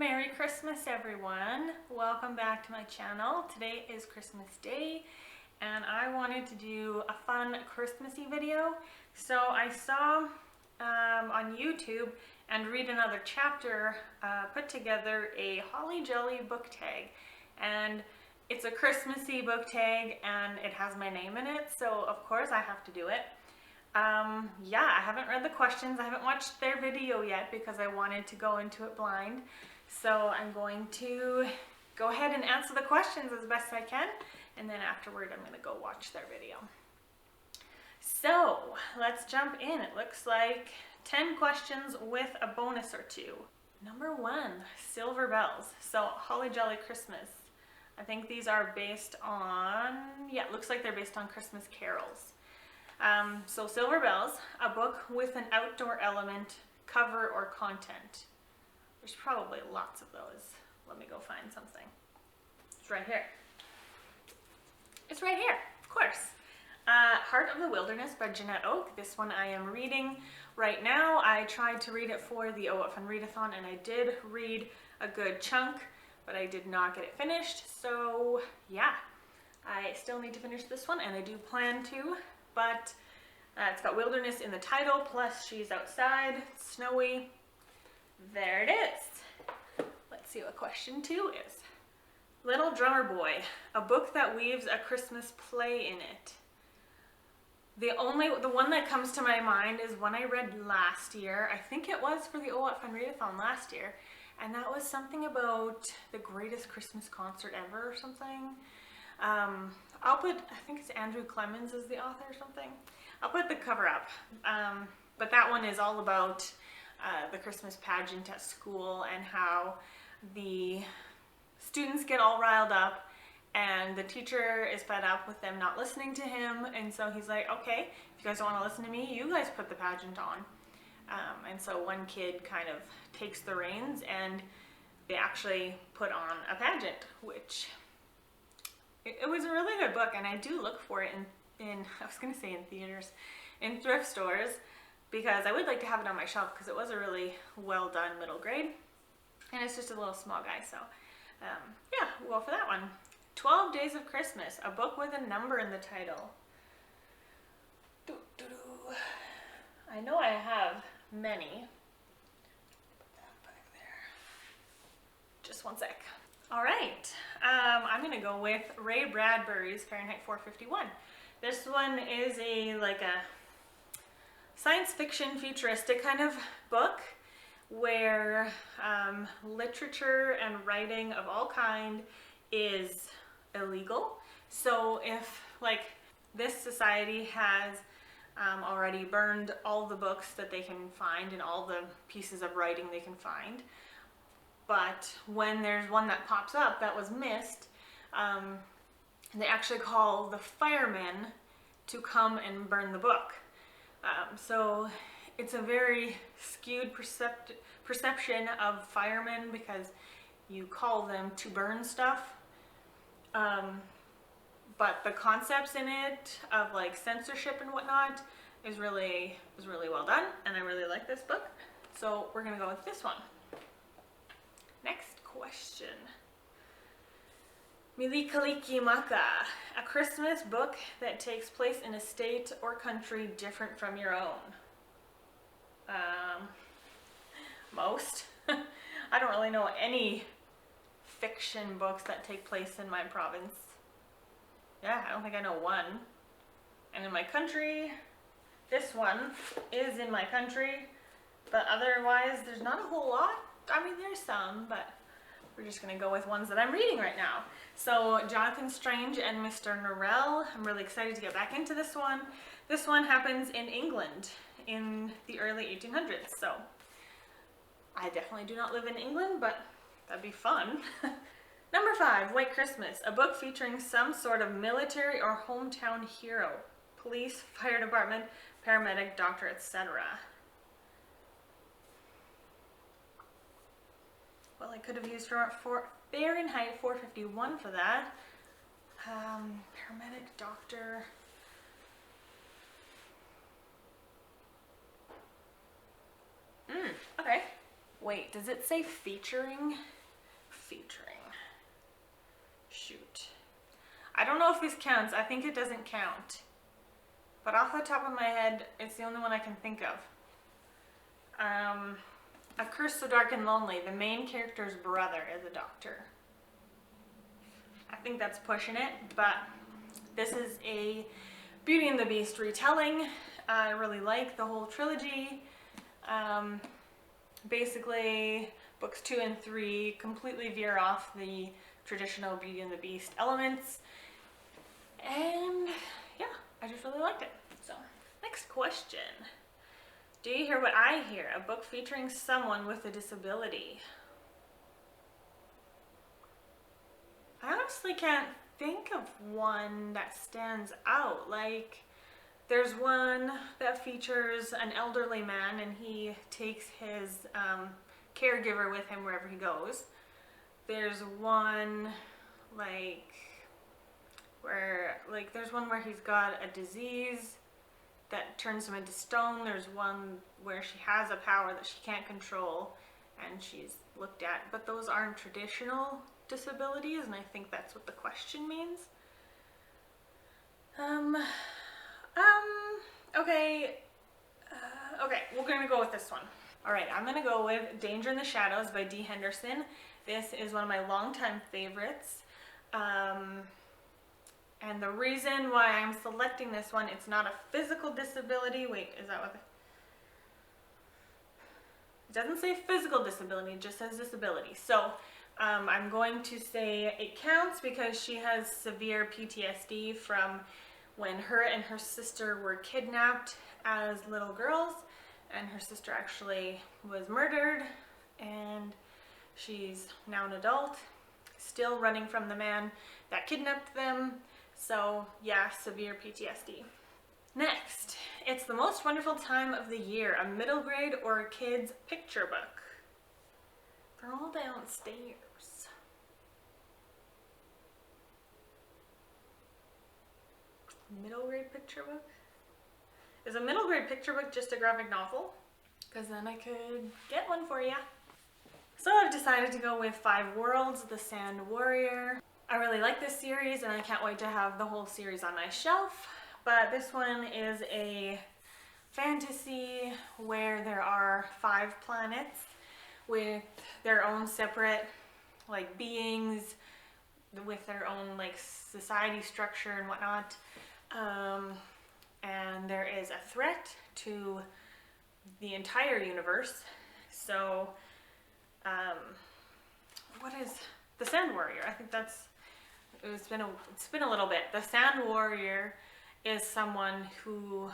Merry Christmas, everyone. Welcome back to my channel. Today is Christmas Day and I wanted to do a fun Christmassy video. So I saw on YouTube and Read Another Chapter put together a Holly Jolly book tag, and it's a Christmassy book tag and it has my name in it, so of course I have to do it. Yeah, I haven't read the questions. I haven't watched their video yet because I wanted to go into it blind. So I'm going to go ahead and answer the questions as best I can, and then afterward I'm going to go watch their video. So let's jump in. It looks like 10 questions with a bonus or two. Number 1, Silver Bells. So Holly Jolly Christmas. I think these are based on, yeah, it looks like they're based on Christmas carols. So Silver Bells, a book with an outdoor element, cover or content. There's probably lots of those. Let me go find something. It's right here. It's right here, of course. Heart of the Wilderness by Jeanette Oak. This one I am reading right now. I tried to read it for the OWF and Readathon, and I did read a good chunk, but I did not get it finished. So yeah, I still need to finish this one, and I do plan to, but it's got wilderness in the title, plus she's outside, it's snowy. There it is. Let's see what question 2 is. Little Drummer Boy, a book that weaves a Christmas play in it. The one that comes to my mind is one I read last year. I think it was for the OWF and Readathon last year, and that was something about the greatest Christmas concert ever or something. I think it's Andrew Clemens is the author or something. I'll put the cover up. But that one is all about the Christmas pageant at school and how the students get all riled up and the teacher is fed up with them not listening to him, and so he's like, okay, if you guys don't want to listen to me, you guys put the pageant on. And so one kid kind of takes the reins and they actually put on a pageant, which it was a really good book, and I do look for it in I was going to say in theaters, in thrift stores, because I would like to have it on my shelf because it was a really well done middle grade, and it's just a little small guy, so yeah, we'll go for that one. 12 Days of Christmas, a book with a number in the title. I know I have many. Put that back there. Just one sec. All right, I'm gonna go with Ray Bradbury's Fahrenheit 451. This one is a science fiction futuristic kind of book where literature and writing of all kind is illegal. So if this society has already burned all the books that they can find and all the pieces of writing they can find, but when there's one that pops up that was missed, they actually call the firemen to come and burn the book. So it's a very skewed perception of firemen because you call them to burn stuff. But the concepts in it of censorship and whatnot is really well done, and I really like this book. So we're gonna go with this one. Next question. Mele Kalikimaka, a Christmas book that takes place in a state or country different from your own. Most. I don't really know any fiction books that take place in my province. Yeah, I don't think I know one. And in my country, this one is in my country, but otherwise there's not a whole lot. I mean, there's some, but we're just gonna go with ones that I'm reading right now. So Jonathan Strange and Mr. Norrell, I'm really excited to get back into this one. This one happens in England in the early 1800s, so I definitely do not live in England, but that'd be fun. Number 5, White Christmas, a book featuring some sort of military or hometown hero. Police, fire department, paramedic, doctor, etc. Well, I could have used for Fahrenheit 451 for that. Paramedic, doctor. Okay. Wait, does it say featuring? Featuring. Shoot. I don't know if this counts. I think it doesn't count. But off the top of my head, it's the only one I can think of. A Curse So Dark and Lonely. The main character's brother is a doctor. I think that's pushing it, but this is a Beauty and the Beast retelling. I really like the whole trilogy. Basically, books 2 and 3 completely veer off the traditional Beauty and the Beast elements. And yeah, I just really liked it. So, next question. Do you hear what I hear? A book featuring someone with a disability. I honestly can't think of one that stands out. Like, there's one that features an elderly man and he takes his caregiver with him wherever he goes. There's one where he's got a disease that turns him into stone. There's one where she has a power that she can't control and she's looked at, but those aren't traditional disabilities, and I think that's what the question means. Okay, we're gonna go with this one. Alright, I'm gonna go with Danger in the Shadows by D. Henderson. This is one of my longtime favorites. And the reason why I'm selecting this one, it's not a physical disability. Wait, is that what? It doesn't say physical disability, it just says disability. So I'm going to say it counts because she has severe PTSD from when her and her sister were kidnapped as little girls, and her sister actually was murdered, and she's now an adult, still running from the man that kidnapped them. So yeah, severe PTSD. Next, It's the Most Wonderful Time of the Year, a middle grade or a kid's picture book. They're all downstairs. Middle grade picture book? Is a middle grade picture book just a graphic novel? Because then I could get one for you. So I've decided to go with 5 Worlds, The Sand Warrior. I really like this series and I can't wait to have the whole series on my shelf. But this one is a fantasy where there are 5 planets with their own separate beings, with their own society structure and whatnot. And there is a threat to the entire universe. So what is the Sand Warrior? I think it's been a little bit. The Sand Warrior is someone who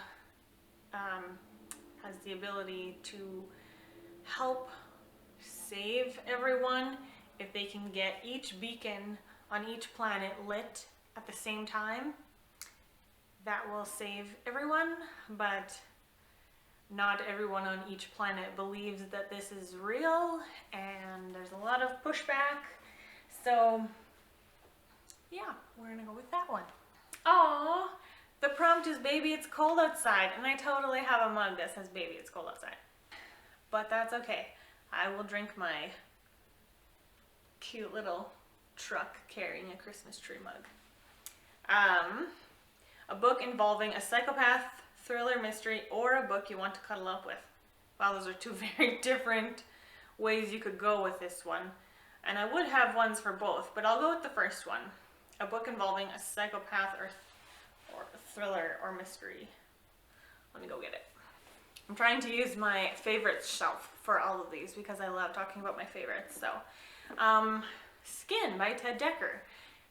has the ability to help save everyone if they can get each beacon on each planet lit at the same time. That will save everyone, but not everyone on each planet believes that this is real, and there's a lot of pushback. So yeah, we're gonna go with that one. Aww, the prompt is "Baby, it's cold outside," and I totally have a mug that says "Baby, it's cold outside." But that's okay. I will drink my cute little truck carrying a Christmas tree mug. A book involving a psychopath, thriller, mystery, or a book you want to cuddle up with. Wow, those are 2 very different ways you could go with this one. And I would have ones for both, but I'll go with the first one. A book involving a psychopath or thriller or mystery. Let me go get it. I'm trying to use my favorites shelf for all of these because I love talking about my favorites. So, Skin by Ted Dekker.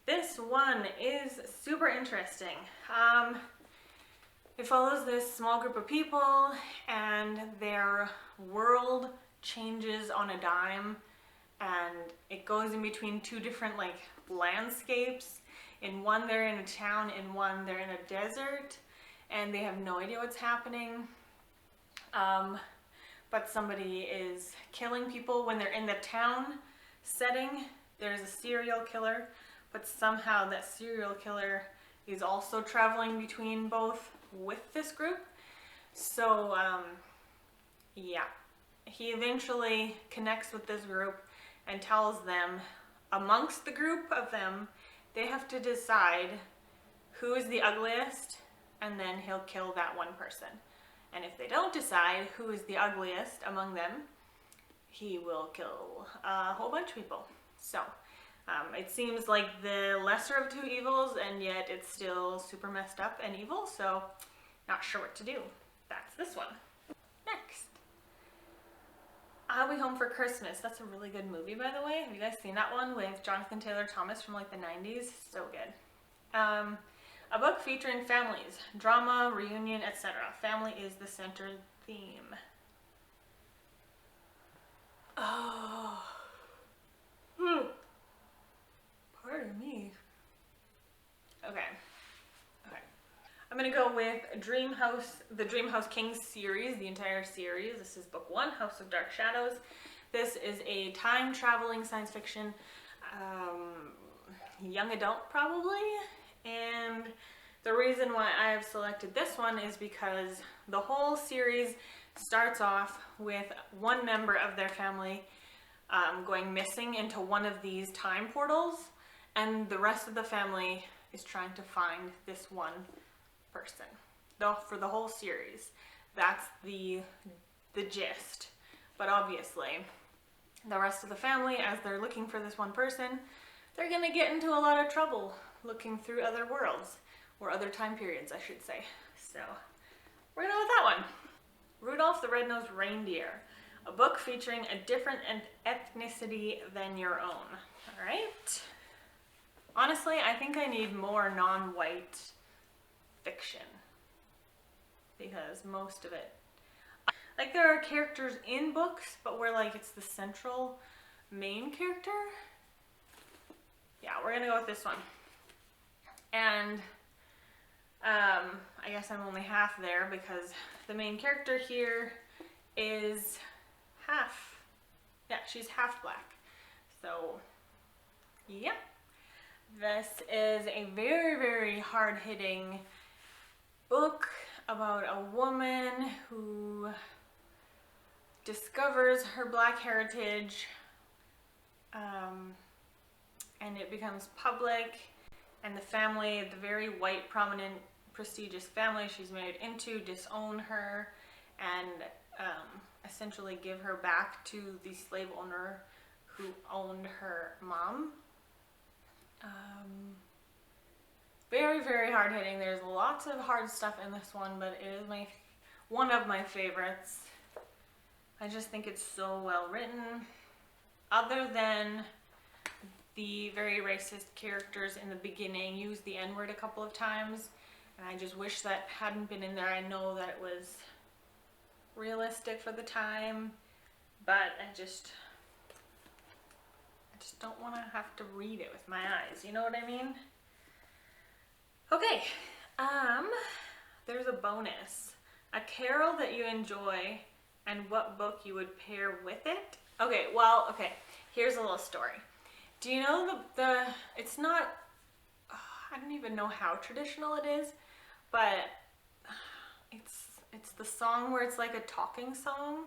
This one is super interesting. It follows this small group of people and their world changes on a dime, and it goes in between 2 different landscapes. In one they're in a town, in one they're in a desert, and they have no idea what's happening. But somebody is killing people. When they're in the town setting, there's a serial killer, but somehow that serial killer is also traveling between both with this group. So yeah, he eventually connects with this group and tells them, amongst the group of them, they have to decide who is the ugliest, and then he'll kill that one person. And if they don't decide who is the ugliest among them, he will kill a whole bunch of people. So it seems like the lesser of two evils, and yet it's still super messed up and evil, so not sure what to do. That's this one. Next. I'll Be Home for Christmas. That's a really good movie, by the way. Have you guys seen that one with Jonathan Taylor Thomas from like the 90s? So good. A book featuring families, drama, reunion, etc. Family is the center theme. Oh. Pardon me. Okay. I'm gonna go with the Dream House Kings series, the entire series. This is book 1, House of Dark Shadows. This is a time-traveling science fiction, young adult probably, and the reason why I have selected this one is because the whole series starts off with one member of their family going missing into one of these time portals, and the rest of the family is trying to find this one person. Though for the whole series, that's the gist. But obviously, the rest of the family, as they're looking for this one person, they're gonna get into a lot of trouble looking through other worlds, or other time periods, I should say. So we're gonna go with that one. Rudolph the Red-Nosed Reindeer, a book featuring a different ethnicity than your own. All right. Honestly, I think I need more non-white fiction, because most of it, like, there are characters in books, but where like it's the central main character. Yeah, we're gonna go with this one. And I guess I'm only half there because the main character here is half, yeah, she's half black. So yeah, this is a very, very hard-hitting book about a woman who discovers her black heritage, and it becomes public, and the family, the very white, prominent, prestigious family she's married into, disown her and essentially give her back to the slave owner who owned her mom. Very, very hard hitting. There's lots of hard stuff in this one, but it is one of my favorites. I just think it's so well written. Other than the very racist characters in the beginning use the N-word a couple of times, and I just wish that hadn't been in there. I know that it was realistic for the time, but I just don't want to have to read it with my eyes, you know what I mean? Okay, there's a bonus. A carol that you enjoy and what book you would pair with it. Okay, well, okay, here's a little story. Do you know it's not, I don't even know how traditional it is, but it's the song where it's like a talking song.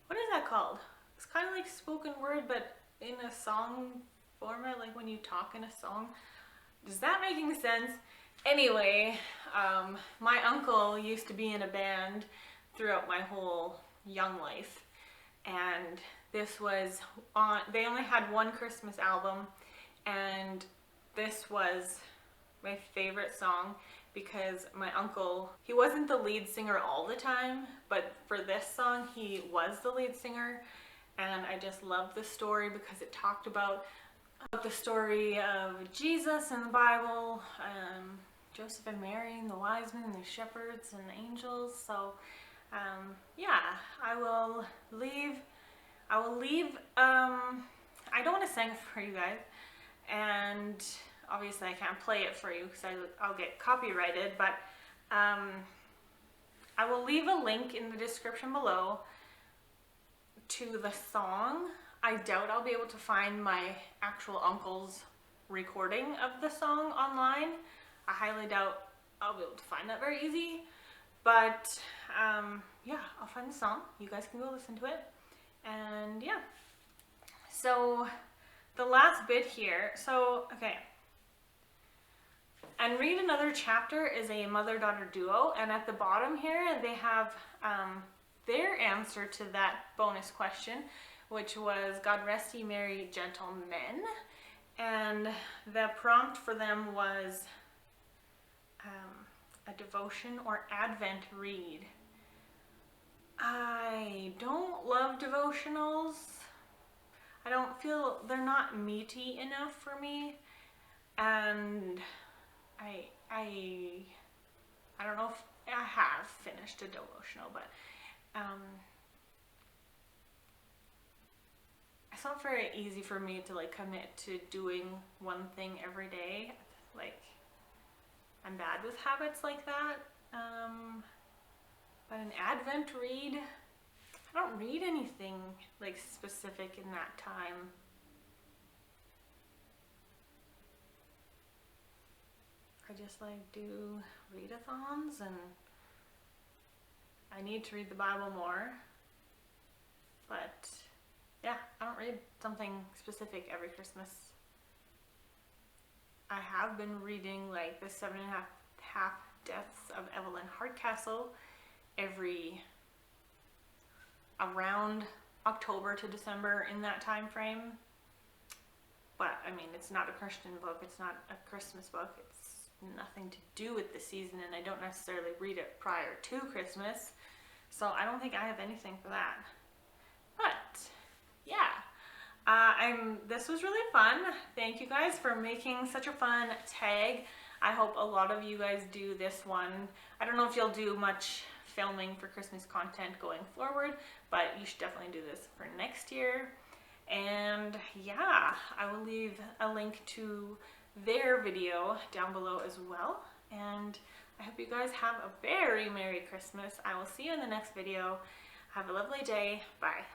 What is that called? It's kind of like spoken word, but in a song format, like when you talk in a song. Does that make any sense? Anyway, my uncle used to be in a band throughout my whole young life, and this was on, they only had one Christmas album, and this was my favorite song because my uncle, he wasn't the lead singer all the time, but for this song he was the lead singer, and I just loved the story because it talked about the story of Jesus in the Bible, Joseph and Mary and the wise men and the shepherds and the angels. So yeah, I don't want to sing it for you guys, and obviously I can't play it for you because I'll get copyrighted, but I will leave a link in the description below to the song. I doubt I'll be able to find my actual uncle's recording of the song online. I highly doubt I'll be able to find that very easy, But yeah, I'll find the song. You guys can go listen to it. And yeah. So the last bit here. So, okay. And Read Another Chapter is a mother-daughter duo. And at the bottom here, they have their answer to that bonus question, which was, God rest ye merry gentlemen. And the prompt for them was a devotion or Advent read. I don't love devotionals. I don't feel they're not meaty enough for me, and I don't know if I have finished a devotional, but it's not very easy for me to like commit to doing one thing every day. Like, I'm bad with habits like that. But an Advent read, I don't read anything like specific in that time. I just like do readathons, and I need to read the Bible more. But yeah, I don't read something specific every Christmas. I have been reading like the 7.5 Deaths of Evelyn Hardcastle around October to December, in that time frame. But I mean, it's not a Christian book, it's not a Christmas book, it's nothing to do with the season, and I don't necessarily read it prior to Christmas, so I don't think I have anything for that. But yeah, this was really fun. Thank you guys for making such a fun tag. I hope a lot of you guys do this one. I don't know if you'll do much filming for Christmas content going forward, but you should definitely do this for next year. And yeah, I will leave a link to their video down below as well. And I hope you guys have a very Merry Christmas. I will see you in the next video. Have a lovely day. Bye.